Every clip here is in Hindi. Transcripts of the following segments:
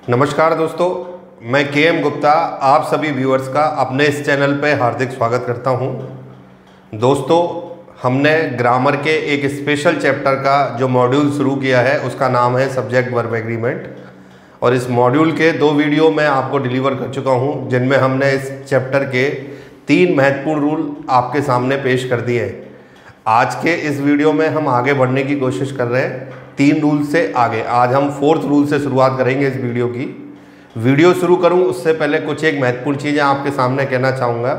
नमस्कार दोस्तों, मैं के.एम. गुप्ता आप सभी व्यूअर्स का अपने इस चैनल पर हार्दिक स्वागत करता हूं। दोस्तों, हमने ग्रामर के एक स्पेशल चैप्टर का जो मॉड्यूल शुरू किया है उसका नाम है सब्जेक्ट वर्ब एग्रीमेंट, और इस मॉड्यूल के 2 वीडियो मैं आपको डिलीवर कर चुका हूं, जिनमें हमने इस चैप्टर के 3 महत्वपूर्ण रूल आपके सामने पेश कर दिए हैं। आज के इस वीडियो में हम आगे बढ़ने की कोशिश कर रहे हैं 3 रूल से आगे। आज हम 4th रूल से शुरुआत करेंगे इस वीडियो की। वीडियो शुरू करूं उससे पहले कुछ एक महत्वपूर्ण चीज़ें आपके सामने कहना चाहूँगा।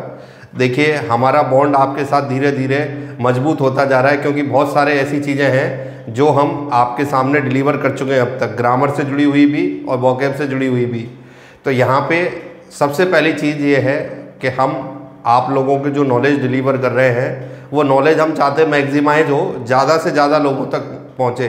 देखिए, हमारा बॉन्ड आपके साथ धीरे धीरे मजबूत होता जा रहा है, क्योंकि बहुत सारे ऐसी चीज़ें हैं जो हम आपके सामने डिलीवर कर चुके हैं अब तक, ग्रामर से जुड़ी हुई भी और वोकैब से जुड़ी हुई भी। तो यहाँ पे सबसे पहली चीज़ ये है कि हम आप लोगों के जो नॉलेज डिलीवर कर रहे हैं वो नॉलेज हम चाहते हैं मैक्सिमाइज हो, ज़्यादा से ज़्यादा लोगों तक पहुँचे।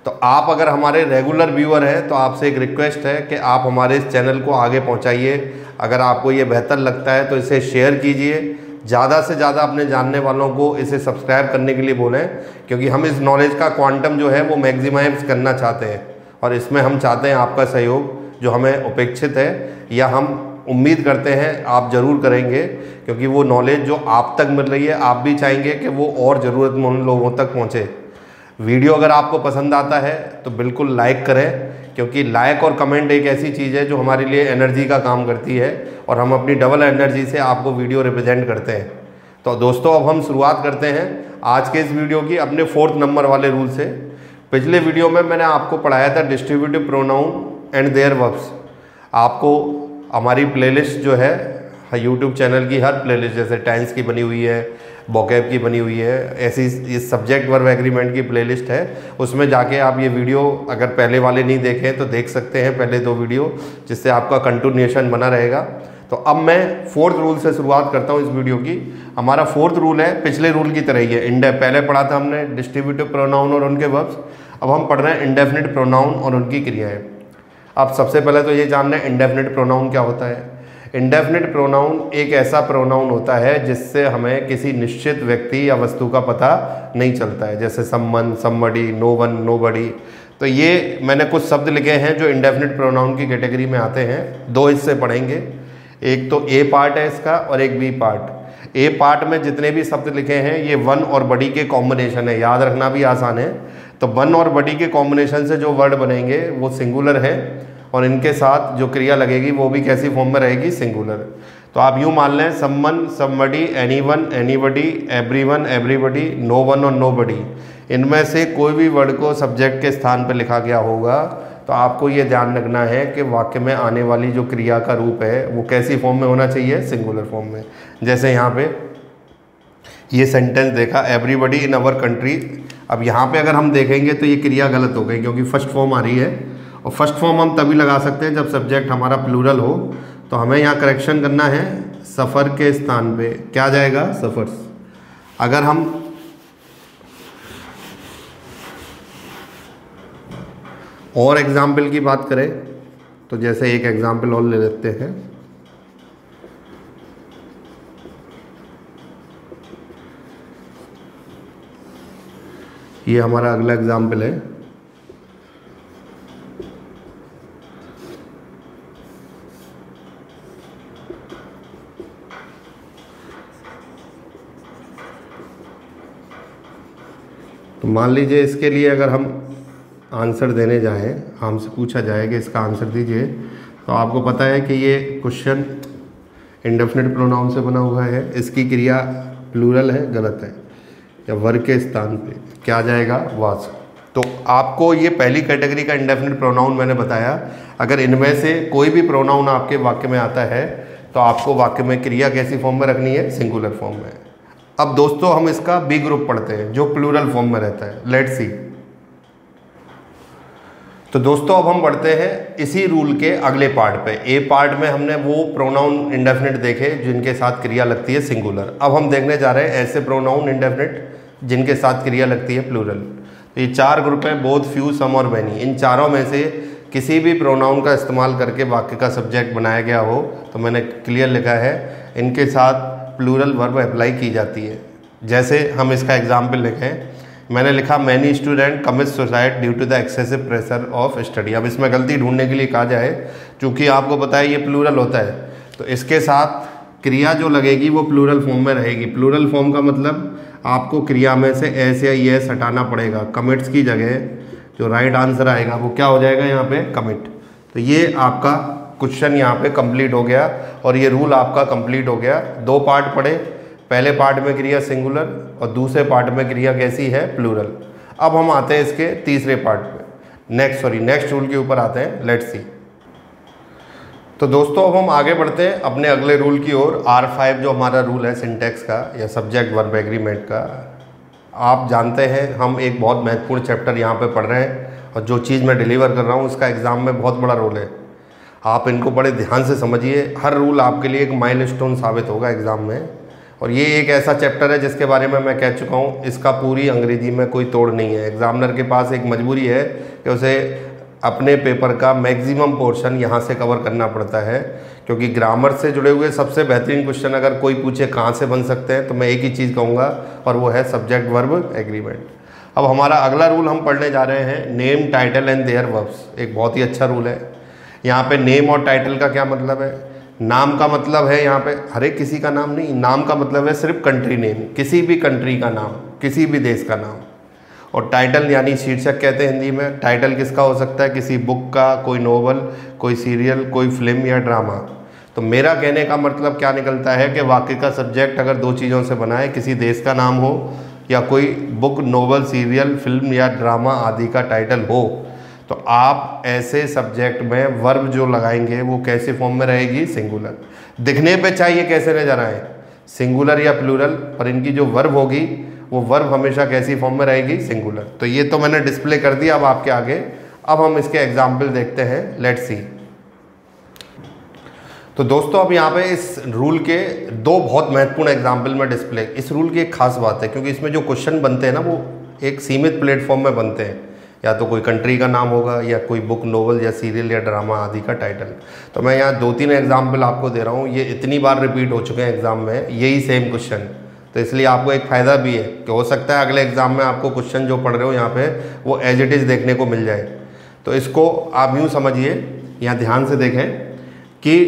तो आप अगर हमारे रेगुलर व्यूअर हैं तो आपसे एक रिक्वेस्ट है कि आप हमारे इस चैनल को आगे पहुँचाइए। अगर आपको ये बेहतर लगता है तो इसे शेयर कीजिए, ज़्यादा से ज़्यादा अपने जानने वालों को इसे सब्सक्राइब करने के लिए बोलें, क्योंकि हम इस नॉलेज का क्वांटम जो है वो मैक्सिमाइज करना चाहते हैं, और इसमें हम चाहते हैं आपका सहयोग जो हमें अपेक्षित है, या हम उम्मीद करते हैं आप ज़रूर करेंगे, क्योंकि वो नॉलेज जो आप तक मिल रही है आप भी चाहेंगे कि वो और ज़रूरतमंद लोगों तक पहुँचे। वीडियो अगर आपको पसंद आता है तो बिल्कुल लाइक करें, क्योंकि लाइक और कमेंट एक ऐसी चीज़ है जो हमारे लिए एनर्जी का काम करती है, और हम अपनी डबल एनर्जी से आपको वीडियो रिप्रेजेंट करते हैं। तो दोस्तों, अब हम शुरुआत करते हैं आज के इस वीडियो की अपने 4th नंबर वाले रूल से। पिछले वीडियो में मैंने आपको पढ़ाया था distributive pronoun and their verbs. आपको हमारी प्लेलिस्ट जो है यूट्यूब चैनल की हर प्लेलिस्ट, जैसे टेंस की बनी हुई है, वोकैब की बनी हुई है, ऐसी इस सब्जेक्ट वर्ब एग्रीमेंट की प्लेलिस्ट है, उसमें जाके आप ये वीडियो अगर पहले वाले नहीं देखें तो देख सकते हैं, पहले 2 वीडियो, जिससे आपका कंटिन्यूएशन बना रहेगा। तो अब मैं 4th रूल से शुरुआत करता हूँ इस वीडियो की। हमारा 4th रूल है पिछले रूल की तरह ही है, पहले पढ़ा था हमने डिस्ट्रीब्यूटिव प्रोनाउन और उनके वर्ब्स, अब हम पढ़ रहे हैं इंडेफिनिट प्रोनाउन और उनकी क्रियाएँ। अब सबसे पहले तो ये जानना है इंडेफिनिट प्रोनाउन क्या होता है। इंडेफिनिट प्रोनाउन एक ऐसा प्रोनाउन होता है जिससे हमें किसी निश्चित व्यक्ति या वस्तु का पता नहीं चलता है, जैसे someone, somebody, no one, nobody. तो ये मैंने कुछ शब्द लिखे हैं जो इंडेफिनिट प्रोनाउन की कैटेगरी में आते हैं। 2 हिस्से पढ़ेंगे, एक तो ए पार्ट है इसका और एक बी पार्ट। ए पार्ट में जितने भी शब्द लिखे हैं ये वन और बडी के कॉम्बिनेशन है, याद रखना भी आसान है। तो वन और बडी के कॉम्बिनेशन से जो वर्ड बनेंगे वो सिंगुलर है, और इनके साथ जो क्रिया लगेगी वो भी कैसी फॉर्म में रहेगी, सिंगुलर। तो आप यूँ मान लें, someone, somebody, anyone, anybody, everyone, everybody, no one और नोबडी, इनमें से कोई भी वर्ड को सब्जेक्ट के स्थान पर लिखा गया होगा तो आपको ये ध्यान रखना है कि वाक्य में आने वाली जो क्रिया का रूप है वो कैसी फॉर्म में होना चाहिए, सिंगुलर फॉर्म में। जैसे यहाँ पे ये सेंटेंस देखा, एवरीबडी इन अवर कंट्री। अब यहाँ पे अगर हम देखेंगे तो ये क्रिया गलत हो गई, क्योंकि फर्स्ट फॉर्म आ रही है, और फर्स्ट फॉर्म हम तभी लगा सकते हैं जब सब्जेक्ट हमारा प्लूरल हो। तो हमें यहाँ करेक्शन करना है, सफ़र के स्थान पे क्या जाएगा, सफ़र्स। अगर हम और एग्जाम्पल की बात करें तो जैसे एक एग्जाम्पल और ले लेते हैं। ये हमारा अगला एग्जाम्पल है। तो मान लीजिए इसके लिए अगर हम आंसर देने जाएं, हमसे पूछा जाए कि इसका आंसर दीजिए, तो आपको पता है कि ये क्वेश्चन इंडेफिनिट प्रोनाउन से बना हुआ है, इसकी क्रिया प्लूरल है, गलत है, या वर्ग के स्थान पे क्या जाएगा, वाज। तो आपको ये पहली कैटेगरी का इंडेफिनिट प्रोनाउन मैंने बताया। अगर इनमें से कोई भी प्रोनाउन आपके वाक्य में आता है तो आपको वाक्य में क्रिया कैसी फॉर्म में रखनी है, सिंगुलर फॉर्म में। अब दोस्तों, हम इसका बी ग्रुप पढ़ते हैं जो प्लूरल फॉर्म में रहता है। Let's see. तो दोस्तों, अब हम बढ़ते हैं इसी रूल के अगले पार्ट पे। ए पार्ट में हमने वो प्रोनाउन इंडेफिनिट देखे जिनके साथ क्रिया लगती है सिंगुलर। अब हम देखने जा रहे हैं ऐसे प्रोनाउन इंडेफिनिट जिनके साथ क्रिया लगती है प्लूरल। तो ये 4 ग्रुप हैं, बोथ, फ्यू, सम और मैनी। इन चारों में से किसी भी प्रोनाउन का इस्तेमाल करके वाक्य का सब्जेक्ट बनाया गया हो तो मैंने क्लियर लिखा है इनके साथ प्लूरल वर्ब अप्लाई की जाती है। जैसे हम इसका एग्जाम्पल लिखें मैंने लिखा many student commit suicide due to the excessive pressure of study. अब इसमें गलती ढूंढने के लिए कहा जाए, चूँकि आपको पता है ये प्लूरल होता है, तो इसके साथ क्रिया जो लगेगी वो प्लूरल फॉर्म में रहेगी। प्लूरल फॉर्म का मतलब आपको क्रिया में से एस या येस हटाना पड़ेगा। कमिट्स की जगह जो राइट आंसर आएगा वो क्या हो जाएगा यहाँ पे, कमिट। तो ये आपका क्वेश्चन यहाँ पे कंप्लीट हो गया और ये रूल आपका कंप्लीट हो गया। 2 पार्ट पढ़े, पहले पार्ट में क्रिया सिंगुलर और दूसरे पार्ट में क्रिया कैसी है, प्लूरल। अब हम आते हैं इसके तीसरे पार्ट पे, नेक्स्ट रूल के ऊपर आते हैं। Let's see. तो दोस्तों अब हम आगे बढ़ते हैं अपने अगले रूल की ओर। R5 जो हमारा रूल है सिंटैक्स का या सब्जेक्ट वर्ब एग्रीमेंट का। आप जानते हैं हम एक बहुत महत्वपूर्ण चैप्टर यहाँ पे पढ़ रहे हैं और जो चीज़ मैं डिलीवर कर रहा हूँ उसका एग्ज़ाम में बहुत बड़ा रोल है। आप इनको बड़े ध्यान से समझिए, हर रूल आपके लिए एक माइलस्टोन साबित होगा एग्ज़ाम में। और ये एक ऐसा चैप्टर है जिसके बारे में मैं कह चुका हूँ, इसका पूरी अंग्रेजी में कोई तोड़ नहीं है। एग्जामिनर के पास एक मजबूरी है कि उसे अपने पेपर का मैक्सिमम पोर्शन यहाँ से कवर करना पड़ता है, क्योंकि ग्रामर से जुड़े हुए सबसे बेहतरीन क्वेश्चन अगर कोई पूछे कहाँ से बन सकते हैं तो मैं एक ही चीज़ कहूँगा और वो है सब्जेक्ट वर्ब एग्रीमेंट। अब हमारा अगला रूल हम पढ़ने जा रहे हैं, name title and their verbs. एक बहुत ही अच्छा रूल है। यहाँ पे नेम और टाइटल का क्या मतलब है? नाम का मतलब है यहाँ पे हर एक किसी का नाम नहीं, नाम का मतलब है सिर्फ कंट्री नेम, किसी भी कंट्री का नाम, किसी भी देश का नाम। और टाइटल यानी शीर्षक कहते हैं हिंदी में। टाइटल किसका हो सकता है? किसी बुक का, कोई नोवेल, कोई सीरियल, कोई फिल्म या ड्रामा। तो मेरा कहने का मतलब क्या निकलता है कि वाक्य का सब्जेक्ट अगर 2 चीज़ों से बना है, किसी देश का नाम हो या कोई बुक, नोवेल, सीरियल, फिल्म या ड्रामा आदि का टाइटल हो, तो आप ऐसे सब्जेक्ट में वर्ब जो लगाएंगे वो कैसे फॉर्म में रहेगी? सिंगुलर। दिखने पे चाहिए कैसे नजर आए, सिंगुलर या प्लूरल, पर इनकी जो वर्ब होगी वो वर्ब हमेशा कैसी फॉर्म में रहेगी? सिंगुलर। तो ये तो मैंने डिस्प्ले कर दिया अब आपके आगे। अब हम इसके एग्जाम्पल देखते हैं। Let's see. तो दोस्तों अब यहाँ पे इस रूल के 2 बहुत महत्वपूर्ण एग्जाम्पल में डिस्प्ले। इस रूल की एक खास बात है क्योंकि इसमें जो क्वेश्चन बनते हैं ना वो एक सीमित प्लेटफॉर्म में बनते हैं, या तो कोई कंट्री का नाम होगा या कोई बुक, नोवेल या सीरियल या ड्रामा आदि का टाइटल। तो मैं यहाँ 2-3 एग्जाम्पल आपको दे रहा हूँ, ये इतनी बार रिपीट हो चुके हैं एग्जाम में यही सेम क्वेश्चन। तो इसलिए आपको एक फ़ायदा भी है कि हो सकता है अगले एग्जाम में आपको क्वेश्चन जो पढ़ रहे हो यहाँ पे वो एज इट इज़ देखने को मिल जाए। तो इसको आप यूँ समझिए, यहाँ ध्यान से देखें कि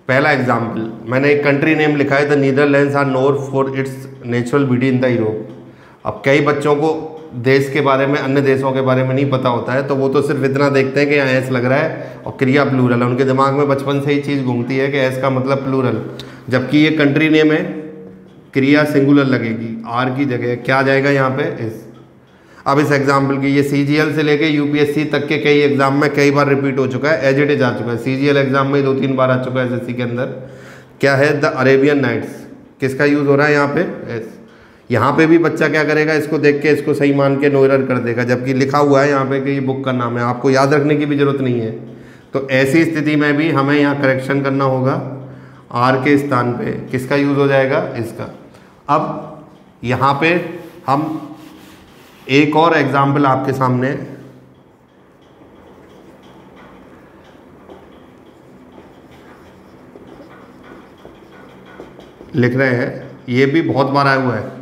पहला एग्जाम्पल मैंने एक कंट्री नेम लिखा है, the Netherlands are known for its natural beauty in the Europe. अब कई बच्चों को देश के बारे में, अन्य देशों के बारे में नहीं पता होता है, तो वो तो सिर्फ इतना देखते हैं कि यहाँ एस लग रहा है और क्रिया प्लूरल है। उनके दिमाग में बचपन से ही चीज़ घूमती है कि एस का मतलब प्लूरल, जबकि ये कंट्री नेम है, क्रिया सिंगुलर लगेगी, आर की जगह क्या जाएगा यहाँ पे? एस। अब इस एग्जाम्पल की ये CGL से लेके UPSC तक के कई एग्जाम में कई बार रिपीट हो चुका है, एज इट इज आ चुका है। CGL एग्जाम में 2-3 बार आ चुका है SSC के अंदर। क्या है? The Arabian Nights. किसका यूज़ हो रहा है यहाँ पे? एस। यहाँ पे भी बच्चा क्या करेगा, इसको देख के इसको सही मान के नो एरर कर देगा, जबकि लिखा हुआ है यहाँ पे कि ये बुक का नाम है। आपको याद रखने की भी जरूरत नहीं है। तो ऐसी स्थिति में भी हमें यहाँ करेक्शन करना होगा, आर के स्थान पे किसका यूज़ हो जाएगा? इसका। अब यहाँ पे हम एक और एग्जाम्पल आपके सामने लिख रहे हैं, ये भी बहुत बार आया हुआ है।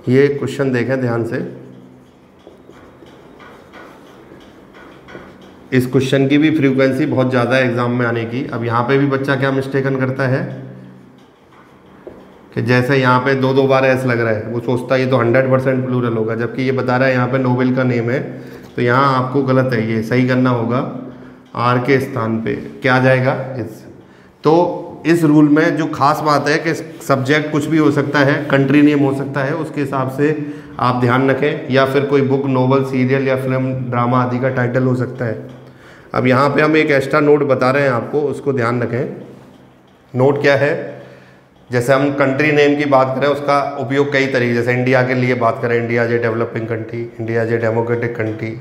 ये क्वेश्चन देखें ध्यान से। इस क्वेश्चन की भी फ्रीक्वेंसी बहुत ज़्यादा है एग्जाम में आने की। अब यहाँ पे भी बच्चा क्या मिस्टेकन करता है कि जैसे यहाँ पे 2 बार एस लग रहा है, वो सोचता है ये तो 100% प्लूरल होगा, जबकि ये बता रहा है यहाँ पे नोवेल का नेम है। तो यहाँ आपको गलत है, ये सही करना होगा, आर के स्थान पे क्या जाएगा? इस। तो इस रूल में जो खास बात है कि सब्जेक्ट कुछ भी हो सकता है, कंट्री नेम हो सकता है, उसके हिसाब से आप ध्यान रखें, या फिर कोई बुक, नोवेल, सीरियल या फिल्म, ड्रामा आदि का टाइटल हो सकता है। अब यहाँ पे हम एक एक्स्ट्रा नोट बता रहे हैं आपको, उसको ध्यान रखें। नोट क्या है? जैसे हम कंट्री नेम की बात करें उसका उपयोग कई तरीके, जैसे इंडिया के लिए बात करें, India is a developing country, India is a democratic country,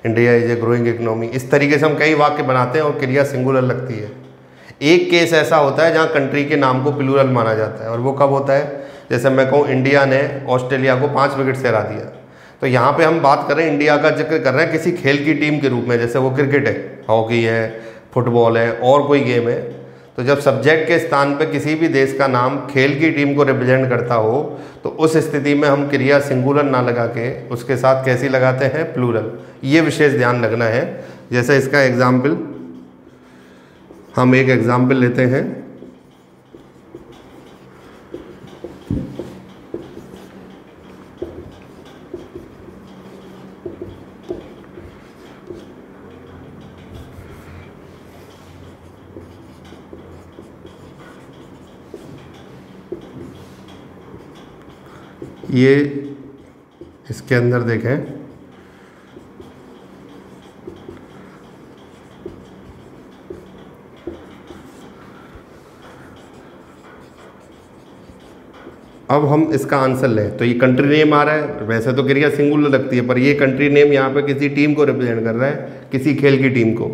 India is a growing economy. इस तरीके से हम कई वाक्य बनाते हैं और क्रिया सिंगुलर लगती है। एक केस ऐसा होता है जहाँ कंट्री के नाम को प्लूरल माना जाता है, और वो कब होता है? जैसे मैं कहूँ इंडिया ने ऑस्ट्रेलिया को 5 विकेट से हरा दिया। तो यहाँ पे हम बात कर रहे हैं, इंडिया का जिक्र कर रहे हैं किसी खेल की टीम के रूप में, जैसे वो क्रिकेट है, हॉकी है, फुटबॉल है और कोई गेम है, तो जब सब्जेक्ट के स्थान पे किसी भी देश का नाम खेल की टीम को रिप्रेजेंट करता हो तो उस स्थिति में हम क्रिया सिंगुलर ना लगा के उसके साथ कैसी लगाते हैं, प्लूरल। ये विशेष ध्यान रखना है। जैसे इसका एग्जाम्पल, हम एक एग्जाम्पल लेते हैं। ये इसके अंदर देखें, अब हम इसका आंसर लें तो ये कंट्री नेम आ रहा है, वैसे तो क्रिया सिंगुलर लगती है पर ये कंट्री नेम यहाँ पे किसी टीम को रिप्रेजेंट कर रहा है, किसी खेल की टीम को,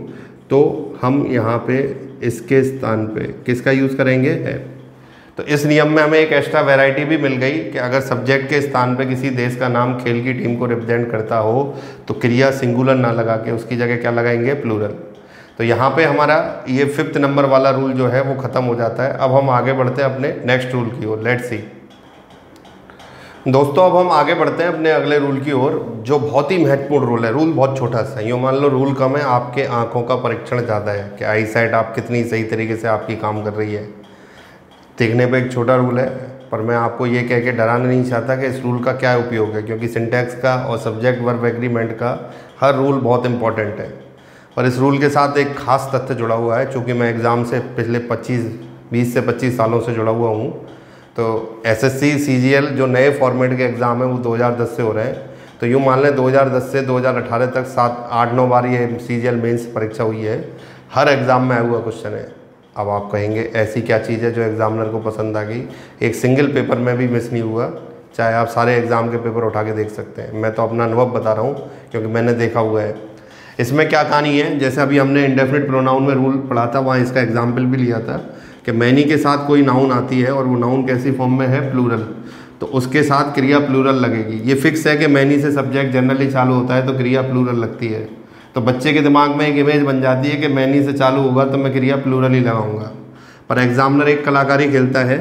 तो हम यहाँ पे इसके स्थान पे किसका यूज़ करेंगे, है। तो इस नियम में हमें एक एक्स्ट्रा वैरायटी भी मिल गई कि अगर सब्जेक्ट के स्थान पे किसी देश का नाम खेल की टीम को रिप्रेजेंट करता हो तो क्रिया सिंगुलर ना लगा के उसकी जगह क्या लगाएंगे, प्लूरल। तो यहाँ पे हमारा ये 5th नंबर वाला रूल जो है वो ख़त्म हो जाता है। अब हम आगे बढ़ते हैं अपने नेक्स्ट रूल की ओर। लेट्स सी दोस्तों, अब हम आगे बढ़ते हैं अपने अगले रूल की ओर, जो बहुत ही महत्वपूर्ण रूल है। रूल बहुत छोटा सा, यूँ मान लो रूल कम है, आपके आँखों का परीक्षण ज़्यादा है कि आई साइट आप कितनी सही तरीके से आपकी काम कर रही है। देखने पे एक छोटा रूल है पर मैं आपको ये कह के डराना नहीं चाहता कि इस रूल का क्या उपयोग है, क्योंकि सिंटैक्स का और सब्जेक्ट वर्ब एग्रीमेंट का हर रूल बहुत इंपॉर्टेंट है। और इस रूल के साथ एक ख़ास तथ्य जुड़ा हुआ है, चूँकि मैं एग्ज़ाम से पिछले 20 से 25 सालों से जुड़ा हुआ हूँ। तो SSC CGL जो नए फॉर्मेट के एग्ज़ाम हैं वो 2010 से हो रहे हैं। तो यूँ मान लें 2010 से 2018 तक 7-8-9 बार ये CGL मेंस परीक्षा हुई है। हर एग्ज़ाम में आया हुआ क्वेश्चन है। अब आप कहेंगे ऐसी क्या चीज़ है जो एग्ज़ामिनर को पसंद आ गई, एक सिंगल पेपर में भी मिस नहीं हुआ, चाहे आप सारे एग्ज़ाम के पेपर उठा के देख सकते हैं। मैं तो अपना अनुभव बता रहा हूँ क्योंकि मैंने देखा हुआ है। इसमें क्या कहानी है, जैसे अभी हमने इंडेफिनिट प्रोनाउन में रूल पढ़ा था, वहाँ इसका एग्जाम्पल भी लिया था कि मैनी के साथ कोई नाउन आती है और वो नाउन कैसी फॉर्म में है, प्लूरल, तो उसके साथ क्रिया प्लूरल लगेगी। ये फिक्स है कि मैनी से सब्जेक्ट जनरली चालू होता है तो क्रिया प्लूरल लगती है। तो बच्चे के दिमाग में एक इमेज बन जाती है कि मैनी से चालू होगा तो मैं क्रिया प्लूरल ही लगाऊंगा। पर एग्जामिनर एक कलाकारी खेलता है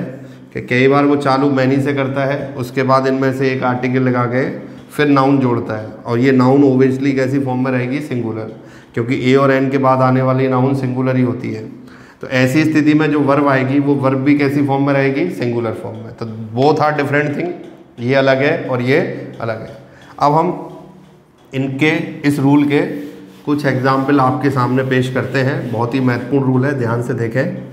कि कई बार वो चालू मैनी से करता है, उसके बाद इनमें से एक आर्टिकल लगा के फिर नाउन जोड़ता है, और ये नाउन ओबियसली कैसी फॉर्म में रहेगी, सिंगुलर, क्योंकि ए और एन के बाद आने वाली नाउन सिंगुलर ही होती है। तो ऐसी स्थिति में जो वर्ब आएगी वो वर्ब भी कैसी फॉर्म में रहेगी, सिंगुलर फॉर्म में। तो बोथ आर डिफरेंट थिंग, ये अलग है और ये अलग है। अब हम इनके इस रूल के कुछ एग्जाम्पल आपके सामने पेश करते हैं। बहुत ही महत्वपूर्ण रूल है, ध्यान से देखें।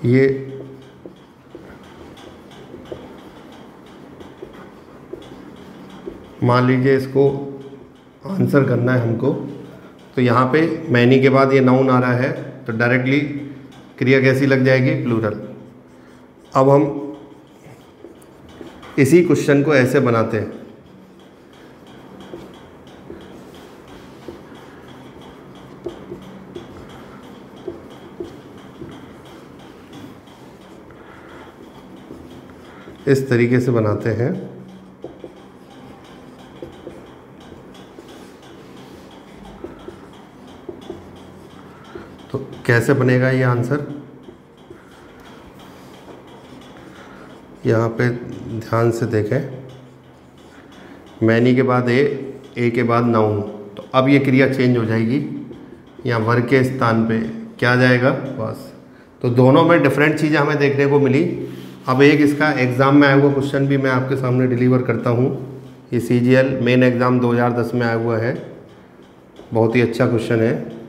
ये मान लीजिए इसको आंसर करना है हमको, तो यहाँ पे मैनी के बाद ये नाउन आ रहा है तो डायरेक्टली क्रिया कैसी लग जाएगी, प्लूरल। अब हम इसी क्वेश्चन को ऐसे बनाते हैं। इस तरीके से बनाते हैं। तो कैसे बनेगा ये आंसर, यहाँ पे ध्यान से देखें। मैनी के बाद ए के बाद नाउन, तो अब ये क्रिया चेंज हो जाएगी, यहाँ वर्ग के स्थान पे क्या जाएगा, बस। तो दोनों में डिफरेंट चीज़ें हमें देखने को मिली। अब एक इसका एग्ज़ाम में आया हुआ क्वेश्चन भी मैं आपके सामने डिलीवर करता हूँ। ये CGL मेन एग्ज़ाम 2010 में आया हुआ है, बहुत ही अच्छा क्वेश्चन है।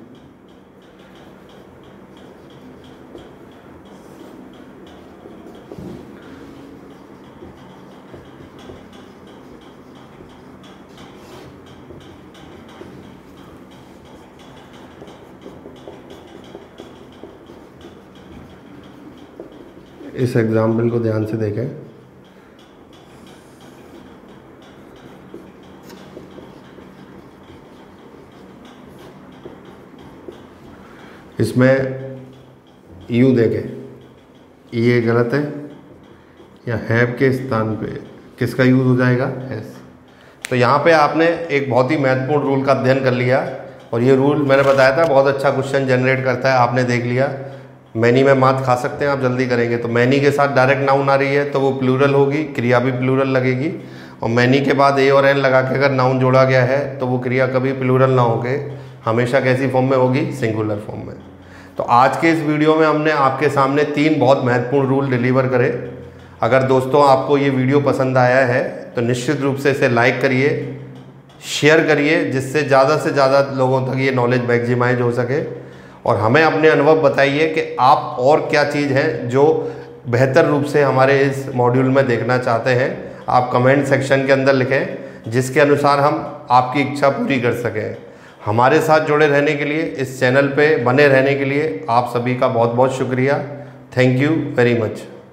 इस एग्जाम्पल को ध्यान से देखें। इसमें यूँ देखें, ये गलत है, या हैव के स्थान पे किसका यूज़ हो जाएगा, हैज़। तो यहाँ पे आपने एक बहुत ही महत्वपूर्ण रूल का अध्ययन कर लिया, और ये रूल मैंने बताया था बहुत अच्छा क्वेश्चन जनरेट करता है, आपने देख लिया। मैनी में मात खा सकते हैं आप जल्दी करेंगे। तो मैनी के साथ डायरेक्ट नाउन आ रही है तो वो प्लूरल होगी, क्रिया भी प्लूरल लगेगी। और मैनी के बाद ए और एन लगा के अगर नाउन जोड़ा गया है तो वो क्रिया कभी प्लूरल ना होके हमेशा कैसी फॉर्म में होगी, सिंगुलर फॉर्म में। तो आज के इस वीडियो में हमने आपके सामने 3 बहुत महत्वपूर्ण रूल डिलीवर करे। अगर दोस्तों आपको ये वीडियो पसंद आया है तो निश्चित रूप से इसे लाइक करिए, शेयर करिए, जिससे ज़्यादा से ज़्यादा लोगों तक ये नॉलेज मैक्सिमाइज हो सके। और हमें अपने अनुभव बताइए कि आप और क्या चीज़ है जो बेहतर रूप से हमारे इस मॉड्यूल में देखना चाहते हैं। आप कमेंट सेक्शन के अंदर लिखें, जिसके अनुसार हम आपकी इच्छा पूरी कर सकें। हमारे साथ जुड़े रहने के लिए, इस चैनल पे बने रहने के लिए आप सभी का बहुत बहुत शुक्रिया। Thank you very much.